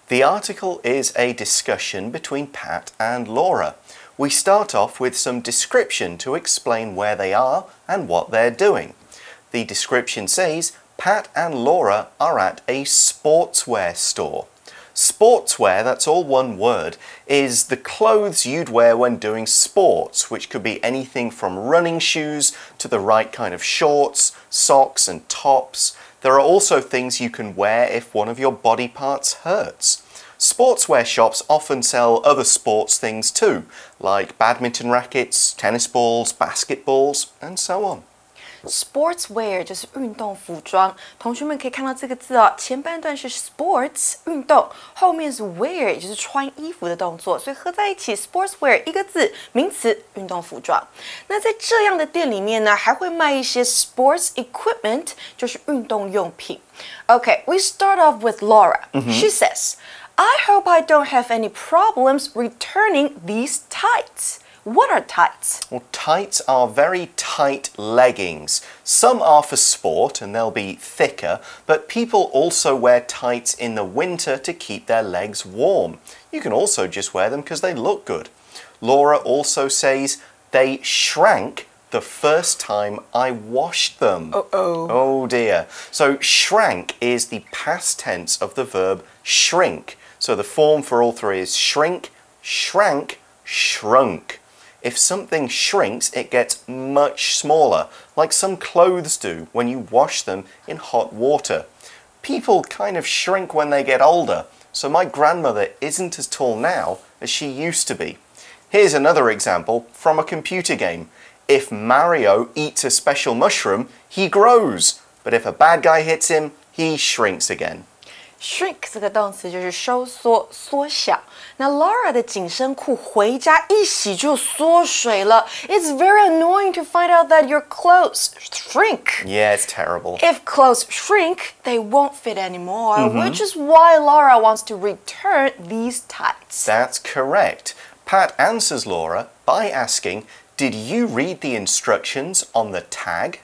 The article is a discussion between Pat and Laura. We start off with some description to explain where they are and what they're doing. The description says, Pat and Laura are at a sportswear store. Sportswear, that's all one word, is the clothes you'd wear when doing sports, which could be anything from running shoes to the right kind of shorts, socks and tops. There are also things you can wear if one of your body parts hurts. Sportswear shops often sell other sports things too, like badminton rackets, tennis balls, basketballs, and so on. Sportswear 就是运动服装，同学们可以看到这个字哦，前半段是 sports 运动，后面是 wear 也就是穿衣服的动作，所以合在一起 sportswear 一个字，名词运动服装。那在这样的店里面呢，还会卖一些 sports equipment， 就是运动用品。Okay, we start off with Laura. She says, "I hope I don't have any problems returning these tights." What are tights? Well, tights are very tight leggings. Some are for sport and they'll be thicker, but people also wear tights in the winter to keep their legs warm. You can also just wear them because they look good. Laura also says they shrank the first time I washed them. Uh-oh. Oh dear. So shrank is the past tense of the verb shrink. So the form for all three is shrink, shrank, shrunk. If something shrinks, it gets much smaller, like some clothes do when you wash them in hot water. People kind of shrink when they get older, so my grandmother isn't as tall now as she used to be. Here's another example from a computer game. If Mario eats a special mushroom, he grows, but if a bad guy hits him, he shrinks again. Shrink 这个动词就是收缩、缩小。那 Laura 的紧身裤回家一洗就缩水了。It's very annoying to find out that your clothes shrink. Yeah, it's terrible. If clothes shrink, they won't fit anymore, which is why Laura wants to return these tights. That's correct. Pat answers Laura by asking, "Did you read the instructions on the tag?"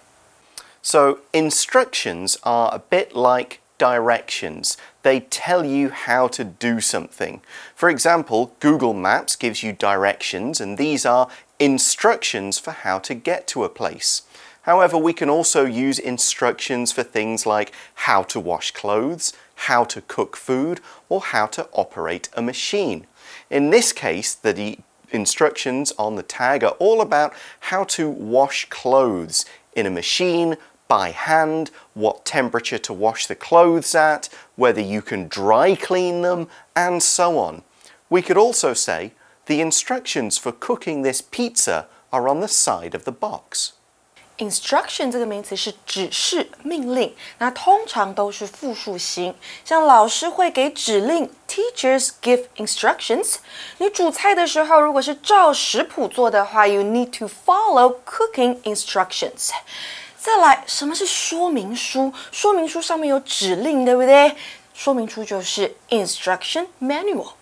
So, instructions are a bit like directions. They tell you how to do something. For example, Google Maps gives you directions, and these are instructions for how to get to a place. However, we can also use instructions for things like how to wash clothes, how to cook food, or how to operate a machine. In this case, the instructions on the tag are all about how to wash clothes in a machine, by hand, what temperature to wash the clothes at, whether you can dry clean them, and so on. We could also say, the instructions for cooking this pizza are on the side of the box. Instruction 这个名词是指示、命令，那通常都是复数型。像老师会给指令 ，teachers give instructions。你煮菜的时候，如果是照食谱做的话 ，you need to follow cooking instructions。再来，什么是说明书？说明书上面有指令，对不对？说明书就是 instruction manual。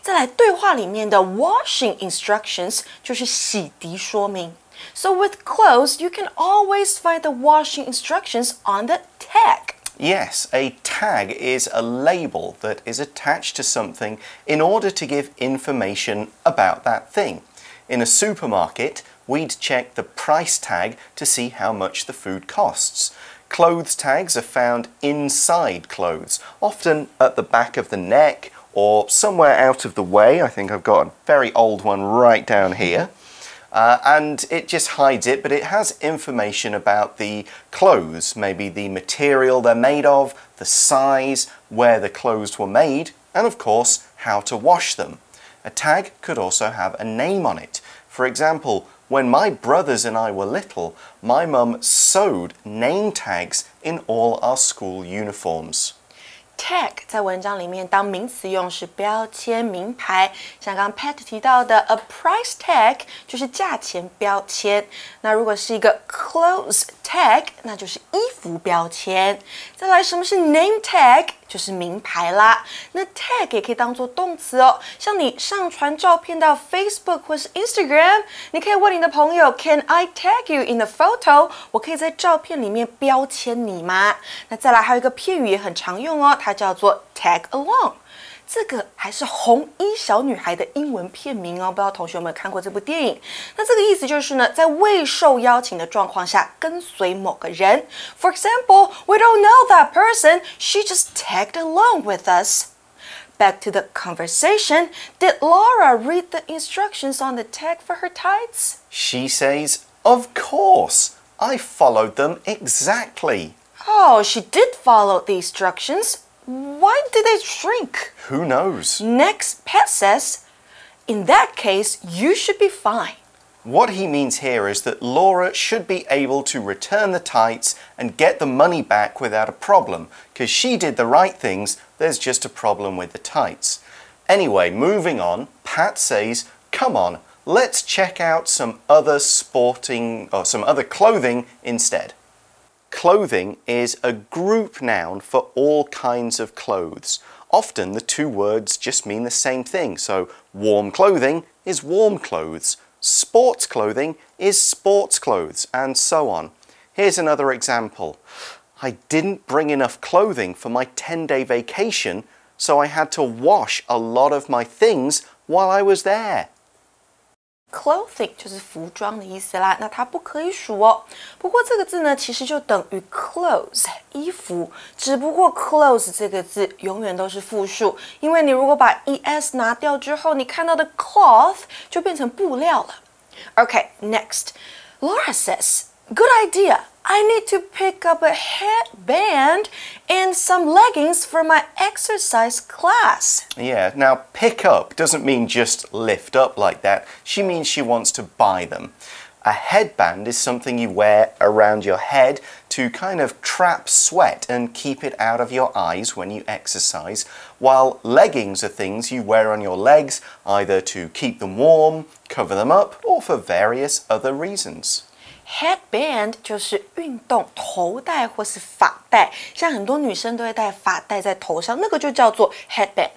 再来，对话里面的 washing instructions 就是洗涤说明。So with clothes, you can always find the washing instructions on the tag. Yes, a tag is a label that is attached to something in order to give information about that thing. In a supermarket, we'd check the price tag to see how much the food costs. Clothes tags are found inside clothes, often at the back of the neck or somewhere out of the way. I think I've got a very old one right down here. And it just hides it, but it has information about the clothes, maybe the material they're made of, the size, where the clothes were made, and of course, how to wash them. A tag could also have a name on it. For example, when my brothers and I were little, my mum sewed name tags in all our school uniforms. Tag 在文章里面当名词用是标签、名牌，像刚刚 Pat 提到的 a price tag 就是价钱标签。那如果是一个 clothes tag， 那就是衣服标签。再来，什么是 name tag？ 就是名牌啦。那 tag 也可以当做动词哦，像你上传照片到 Facebook 或是 Instagram， 你可以问你的朋友 Can I tag you in the photo？ 我可以在照片里面标签你吗？那再来还有一个片语也很常用哦，它叫做 tag along。这个还是红衣小女孩的英文片名哦，不知道同学有没有看过这部电影？那这个意思就是呢，在未受邀请的状况下跟随某个人。For example, we don't know that person. She just tagged along with us. Back to the conversation. Did Laura read the instructions on the tag for her tights? She says, "Of course. I followed them exactly." Oh, she did follow the instructions. Why did they shrink? Who knows? Next, Pat says, in that case, you should be fine. What he means here is that Laura should be able to return the tights and get the money back without a problem, because she did the right things, there's just a problem with the tights. Anyway, moving on, Pat says, "Come on, let's check out some other clothing instead." Clothing is a group noun for all kinds of clothes. Often the two words just mean the same thing. So warm clothing is warm clothes, sports clothing is sports clothes, and so on. Here's another example. I didn't bring enough clothing for my 10-day vacation, so I had to wash a lot of my things while I was there. Clothing 就是服装的意思啦，那它不可以数哦。不过这个字呢，其实就等于 clothes 衣服，只不过 clothes 这个字永远都是复数，因为你如果把 es 拿掉之后，你看到的 cloth 就变成布料了。Okay, next, Laura says, "Good idea. I need to pick up a headband and some leggings for my exercise class." Yeah, now pick up doesn't mean just lift up like that. She means she wants to buy them. A headband is something you wear around your head to kind of trap sweat and keep it out of your eyes when you exercise, while leggings are things you wear on your legs either to keep them warm, cover them up, or for various other reasons. Headband 就是运动头带或是发带，像很多女生都会戴发带在头上，那个就叫做 headband。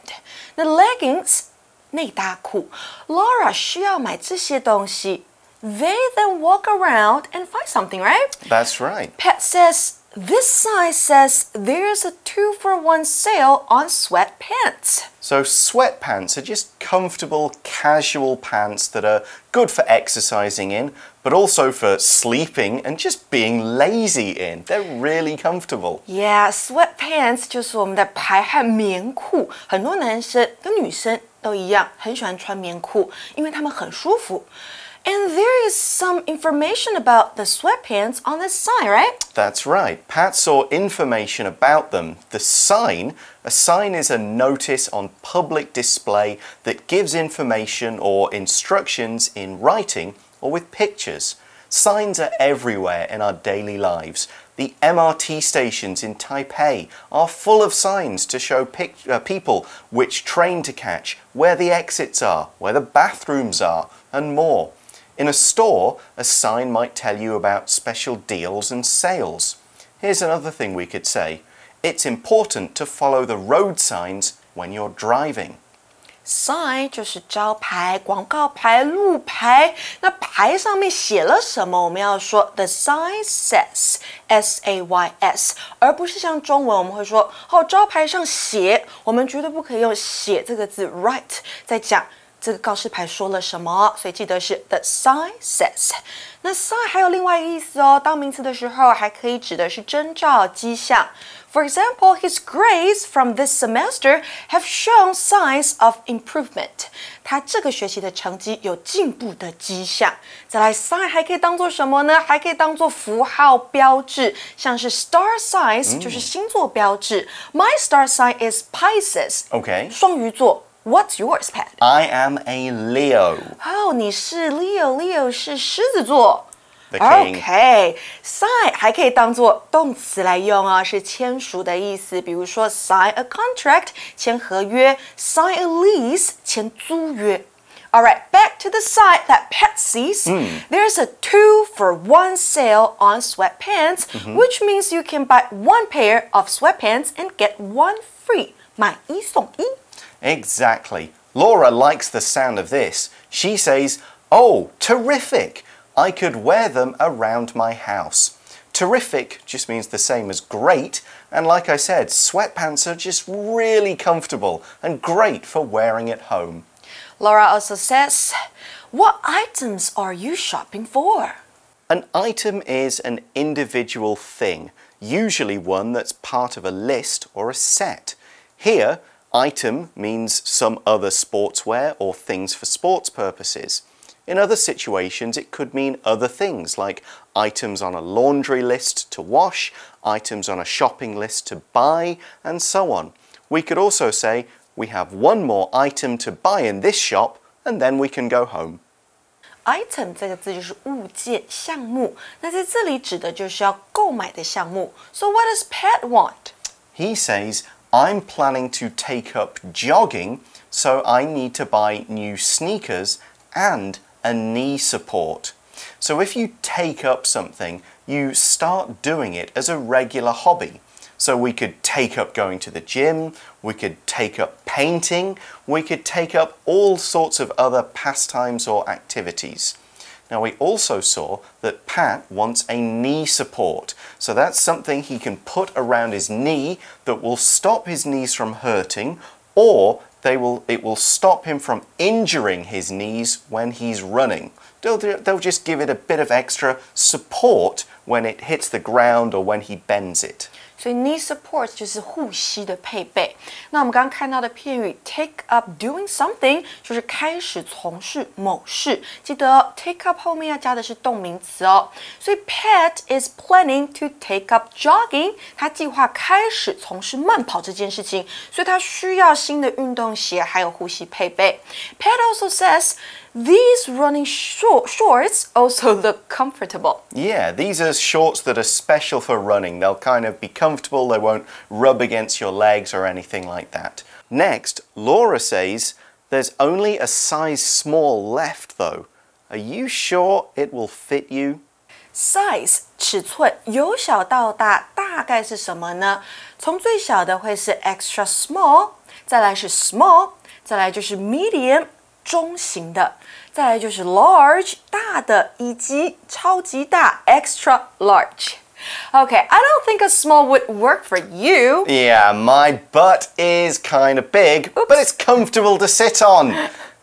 那 leggings 内搭裤 ，Laura 需要买这些东西。They then walk around and find something, right? That's right. Pat says, "This sign says there's a 2-for-1 sale on sweatpants." So sweatpants are just comfortable, casual pants that are good for exercising in, but also for sleeping and just being lazy in. They're really comfortable. Yeah, sweatpants 就是我们的排汗棉裤，很多男生跟女生都一样，很喜欢穿棉裤，因为它们很舒服。And there is some information about the sweatpants on the sign, right? That's right. Pat saw information about them. A sign is a notice on public display that gives information or instructions in writing or with pictures. Signs are everywhere in our daily lives. The MRT stations in Taipei are full of signs to show people which train to catch, where the exits are, where the bathrooms are, and more. In a store, a sign might tell you about special deals and sales. Here's another thing we could say. It's important to follow the road signs when you're driving. Sign 就是招牌、广告牌、路牌。那牌上面写了什么？我们要说 The sign says, S-A-Y-S， 而不是像中文我们会说招牌上写，我们绝对不可以用写这个字 write 在讲。这个告示牌说了什么？所以记得是 the sign says。那 sign 还有另外一个意思哦，当名词的时候还可以指的是征兆、迹象。For example, his grades from this semester have shown signs of improvement. 他这个学期的成绩有进步的迹象。再来 sign 还可以当做什么呢？还可以当做符号标志，像是 star signs 就是星座标志。My star sign is Pisces. Okay. 双鱼座。What's yours, Pat? I am a Leo. 你是 Leo 是狮子座。The king. Okay, sign 还可以当做动词来用啊，是签署的意思。比如说 sign a contract 签合约 ，sign a lease 签租约。All right, back to the site that Pat sees. There's a 2-for-1 sale on sweatpants, which means you can buy one pair of sweatpants and get one free. 买一送一。Exactly. Laura likes the sound of this. She says, "Oh, terrific! I could wear them around my house." Terrific just means the same as great, and like I said, sweatpants are just really comfortable and great for wearing at home. Laura also says, what items are you shopping for? An item is an individual thing, usually one that's part of a list or a set. Here, item means some other sportswear or things for sports purposes. In other situations, it could mean other things like items on a laundry list to wash, items on a shopping list to buy, and so on. We could also say, we have one more item to buy in this shop, and then we can go home. Item 这个字就是物件、项目，那在这里指的就是要购买的项目。So what does Pat want? He says, I'm planning to take up jogging, so I need to buy new sneakers and a knee support. So if you take up something, you start doing it as a regular hobby. So we could take up going to the gym, we could take up painting, we could take up all sorts of other pastimes or activities. Now we also saw that Pat wants a knee support. So that's something he can put around his knee that will stop his knees from hurting, or it will stop him from injuring his knees when he's running. They'll just give it a bit of extra support when it hits the ground or when he bends it. 所以 knee support 就是护膝的配备。那我们刚刚看到的片语 take up doing something 就是开始从事某事。记得 take up 后面要加的是动名词哦。所以 Pat is planning to take up jogging， 他计划开始从事慢跑这件事情，所以他需要新的运动鞋还有护膝配备。Pat also says these running shorts also look comfortable. Yeah, these are shorts that are special for running. They'll kind of be comfortable, they won't rub against your legs or anything like that. Next, Laura says, there's only a size small left though. Are you sure it will fit you? Size 尺寸由小到大大概是什么呢？从最小的会是 extra small， 再来是 small， 再来就是 medium。中型的，再来就是 large 大的，以及超级大 extra large. Okay, I don't think a small would work for you. Yeah, my butt is kind of big, but it's comfortable to sit on.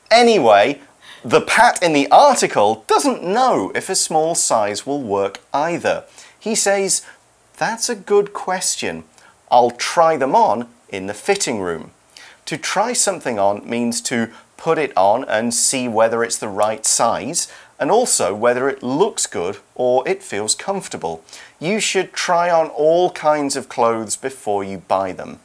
Anyway, the Pat in the article doesn't know if a small size will work either. He says, that's a good question. I'll try them on in the fitting room. To try something on means to put it on and see whether it's the right size and also whether it looks good or it feels comfortable. You should try on all kinds of clothes before you buy them.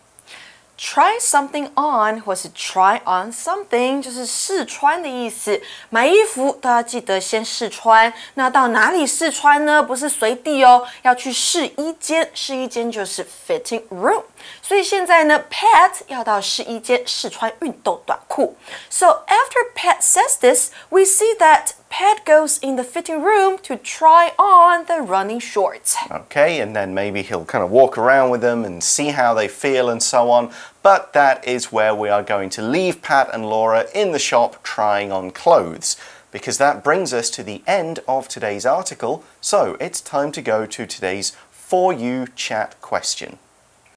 Try something on 或是 try on something 就是试穿的意思。买衣服都要记得先试穿。那到哪里试穿呢？不是随地哦，要去试衣间。试衣间就是 fitting room。所以现在呢 ，Pat 要到试衣间试穿运动短裤。So after Pat says this, we see that Pat goes in the fitting room to try on the running shorts. Okay, and then maybe he'll kind of walk around with them and see how they feel and so on. But that is where we are going to leave Pat and Laura in the shop trying on clothes, because that brings us to the end of today's article. So it's time to go to today's For You chat question.